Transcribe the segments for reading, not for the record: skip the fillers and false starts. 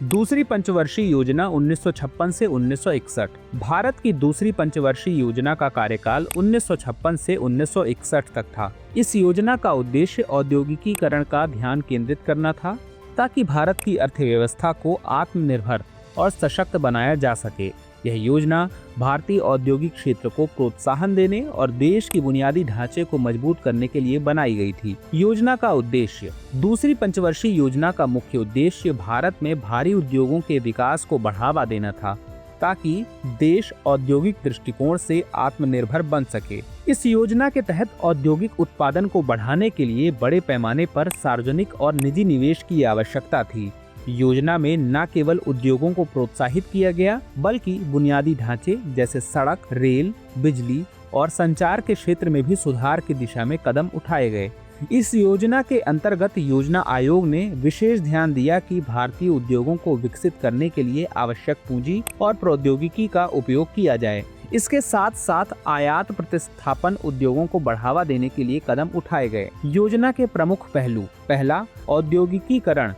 दूसरी पंचवर्षीय योजना 1956 से 1961। भारत की दूसरी पंचवर्षीय योजना का कार्यकाल 1956 से 1961 तक था। इस योजना का उद्देश्य औद्योगिकीकरण का ध्यान केंद्रित करना था, ताकि भारत की अर्थव्यवस्था को आत्मनिर्भर और सशक्त बनाया जा सके। यह योजना भारतीय औद्योगिक क्षेत्र को प्रोत्साहन देने और देश की बुनियादी ढांचे को मजबूत करने के लिए बनाई गई थी। योजना का उद्देश्य। दूसरी पंचवर्षीय योजना का मुख्य उद्देश्य भारत में भारी उद्योगों के विकास को बढ़ावा देना था, ताकि देश औद्योगिक दृष्टिकोण से आत्मनिर्भर बन सके। इस योजना के तहत औद्योगिक उत्पादन को बढ़ाने के लिए बड़े पैमाने पर सार्वजनिक और निजी निवेश की आवश्यकता थी। योजना में न केवल उद्योगों को प्रोत्साहित किया गया, बल्कि बुनियादी ढांचे जैसे सड़क, रेल, बिजली और संचार के क्षेत्र में भी सुधार की दिशा में कदम उठाए गए। इस योजना के अंतर्गत योजना आयोग ने विशेष ध्यान दिया कि भारतीय उद्योगों को विकसित करने के लिए आवश्यक पूंजी और प्रौद्योगिकी का उपयोग किया जाए। इसके साथ साथ आयात प्रतिस्थापन उद्योगों को बढ़ावा देने के लिए कदम उठाए गए। योजना के प्रमुख पहलू। पहला, औद्योगिकीकरण।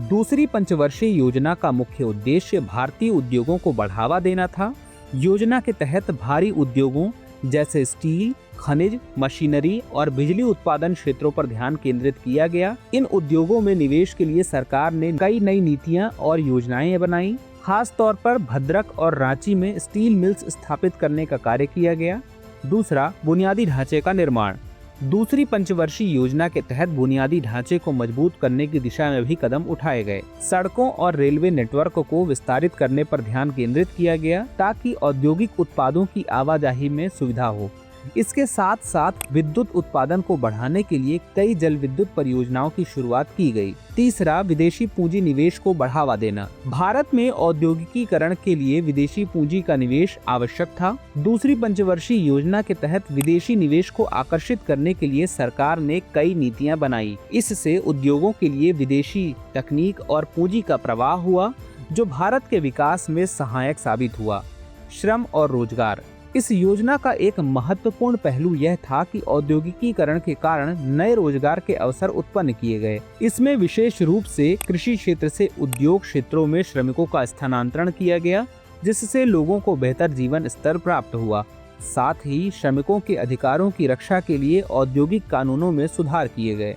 दूसरी पंचवर्षीय योजना का मुख्य उद्देश्य भारतीय उद्योगों को बढ़ावा देना था। योजना के तहत भारी उद्योगों जैसे स्टील, खनिज, मशीनरी और बिजली उत्पादन क्षेत्रों पर ध्यान केंद्रित किया गया। इन उद्योगों में निवेश के लिए सरकार ने कई नई नीतियां और योजनाएं बनाई। खास तौर पर भद्रक और रांची में स्टील मिल्स स्थापित करने का कार्य किया गया। दूसरा, बुनियादी ढांचे का निर्माण। दूसरी पंचवर्षीय योजना के तहत बुनियादी ढांचे को मजबूत करने की दिशा में भी कदम उठाए गए। सड़कों और रेलवे नेटवर्क को विस्तारित करने पर ध्यान केंद्रित किया गया, ताकि औद्योगिक उत्पादों की आवाजाही में सुविधा हो। इसके साथ साथ विद्युत उत्पादन को बढ़ाने के लिए कई जल विद्युत परियोजनाओं की शुरुआत की गई। तीसरा, विदेशी पूंजी निवेश को बढ़ावा देना। भारत में औद्योगिकीकरण के लिए विदेशी पूंजी का निवेश आवश्यक था। दूसरी पंचवर्षीय योजना के तहत विदेशी निवेश को आकर्षित करने के लिए सरकार ने कई नीतियां बनाई। इससे उद्योगों के लिए विदेशी तकनीक और पूंजी का प्रवाह हुआ, जो भारत के विकास में सहायक साबित हुआ। श्रम और रोजगार। इस योजना का एक महत्वपूर्ण पहलू यह था कि औद्योगिकीकरण के कारण नए रोजगार के अवसर उत्पन्न किए गए। इसमें विशेष रूप से कृषि क्षेत्र से उद्योग क्षेत्रों में श्रमिकों का स्थानांतरण किया गया, जिससे लोगों को बेहतर जीवन स्तर प्राप्त हुआ। साथ ही श्रमिकों के अधिकारों की रक्षा के लिए औद्योगिक कानूनों में सुधार किए गए।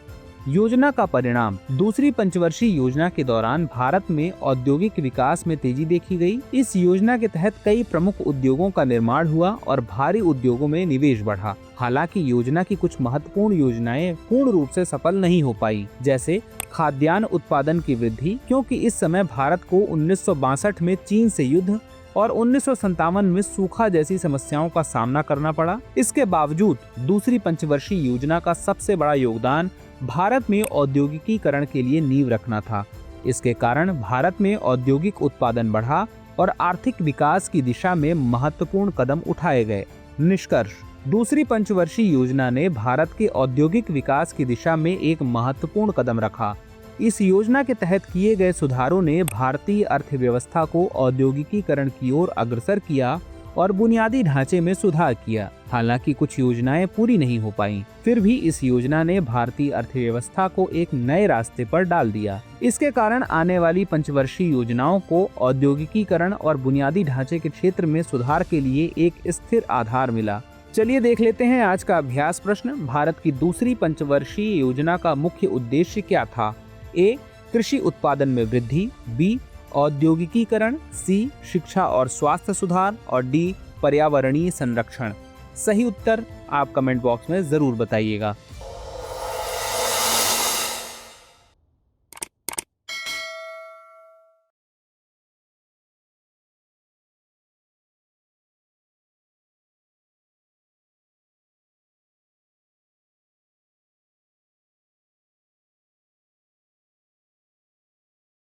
योजना का परिणाम। दूसरी पंचवर्षीय योजना के दौरान भारत में औद्योगिक विकास में तेजी देखी गई। इस योजना के तहत कई प्रमुख उद्योगों का निर्माण हुआ और भारी उद्योगों में निवेश बढ़ा। हालांकि योजना की कुछ महत्वपूर्ण योजनाएं पूर्ण रूप से सफल नहीं हो पाई, जैसे खाद्यान्न उत्पादन की वृद्धि, क्योंकि इस समय भारत को 1962 में चीन से युद्ध और 1957 में सूखा जैसी समस्याओं का सामना करना पड़ा। इसके बावजूद दूसरी पंचवर्षीय योजना का सबसे बड़ा योगदान भारत में औद्योगिकीकरण के लिए नींव रखना था। इसके कारण भारत में औद्योगिक उत्पादन बढ़ा और आर्थिक विकास की दिशा में महत्वपूर्ण कदम उठाए गए। निष्कर्ष। दूसरी पंचवर्षीय योजना ने भारत के औद्योगिक विकास की दिशा में एक महत्वपूर्ण कदम रखा। इस योजना के तहत किए गए सुधारों ने भारतीय अर्थव्यवस्था को औद्योगिकीकरण की ओर अग्रसर किया और बुनियादी ढांचे में सुधार किया। हालांकि कुछ योजनाएं पूरी नहीं हो पाईं, फिर भी इस योजना ने भारतीय अर्थव्यवस्था को एक नए रास्ते पर डाल दिया। इसके कारण आने वाली पंचवर्षीय योजनाओं को औद्योगिकीकरण और बुनियादी ढांचे के क्षेत्र में सुधार के लिए एक स्थिर आधार मिला। चलिए देख लेते हैं आज का अभ्यास प्रश्न। भारत की दूसरी पंचवर्षीय योजना का मुख्य उद्देश्य क्या था? ए, कृषि उत्पादन में वृद्धि। बी, औद्योगिकीकरण। सी, शिक्षा और स्वास्थ्य सुधार। और डी, पर्यावरणीय संरक्षण। सही उत्तर आप कमेंट बॉक्स में जरूर बताइएगा।